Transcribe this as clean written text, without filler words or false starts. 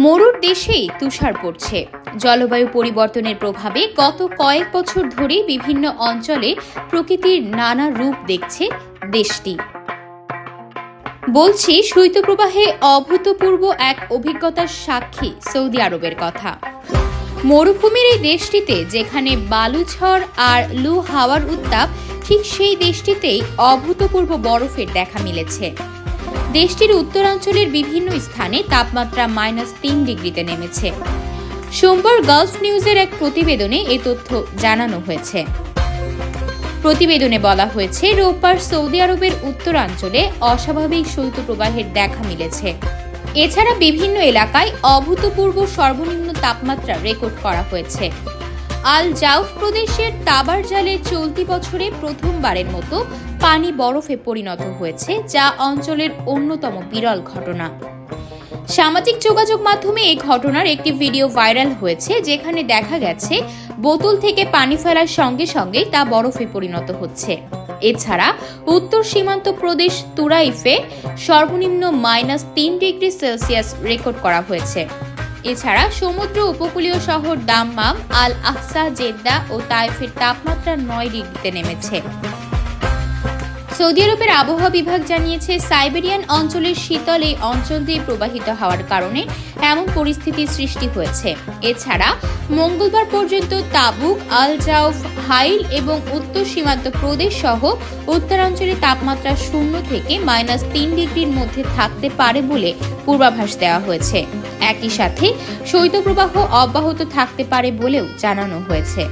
মরুর দেশেই তুষার পড়ছে। জলবায়ু পরিবর্তনের প্রভাবে গত কয়েক বছর ধরে বিভিন্ন অঞ্চলে প্রকৃতির নানা রূপ দেখছে দেশটি। বলছি শৈত্যপ্রবাহে অভূতপূর্ব এক অভিজ্ঞতার সাক্ষী সৌদি আরবের কথা। মরুভূমির এই দেশটিতে যেখানে বালুঝড় আর লু হাওয়ার উত্তাপ, ঠিক সেই দেশটিতেই অভূতপূর্ব বরফের দেখা মিলেছে। দেশটির উত্তরাঞ্চলের বিভিন্ন স্থানে তাপমাত্রা -3 ডিগ্রিতে নেমেছে। সোমবার গালফ নিউজের এক প্রতিবেদনে এই তথ্য জানানো হয়েছে। প্রতিবেদনে বলা হয়েছে, রোববার সৌদি আরবের উত্তরাঞ্চলে অস্বাভাবিক শৈত্যপ্রবাহের দেখা মিলেছে। এছাড়া বিভিন্ন এলাকায় অভূতপূর্ব সর্বনিম্ন তাপমাত্রা রেকর্ড করা হয়েছে। আল জাউফ প্রদেশের তাবার জালে চলতি বছরে প্রথমবারের মতো পানি বরফে পরিণত হয়েছে, যা অঞ্চলের অন্যতম বিরল ঘটনা। সামাজিক যোগাযোগ মাধ্যমে এই ঘটনার একটি ভিডিও ভাইরাল হয়েছে, যেখানে দেখা গেছে বোতল থেকে পানি ফেলার সঙ্গে সঙ্গে তা বরফে পরিণত হচ্ছে। এছাড়া উত্তর সীমান্ত প্রদেশ তুরাইফে সর্বনিম্ন -3 ডিগ্রি সেলসিয়াস রেকর্ড করা হয়েছে। এছাড়া সমুদ্র উপকূলীয় শহর দাম্মাম, আল আহসা, জেদ্দা ও তাইফের তাপমাত্রা 9 ডিগ্রিতে নেমেছে। সৌদি আরবের আবহাওয়া বিভাগ জানিয়েছে, সাইবেরিয়ান অঞ্চলের শীতল এই অঞ্চল দিয়ে প্রবাহিত হওয়ার কারণে এমন পরিস্থিতির সৃষ্টি হয়েছে। এছাড়া মঙ্গলবার পর্যন্ত তাবুক, আল জাউফ, হাইল এবং উত্তর সীমান্ত প্রদেশ সহ উত্তরাঞ্চলে তাপমাত্রা 0 থেকে -3 ডিগ্রির মধ্যে থাকতে পারে বলে পূর্বাভাস দেওয়া হয়েছে। একই সাথে শৈত্যপ্রবাহ অব্যাহত থাকতে পারে বলেও জানানো হয়েছে।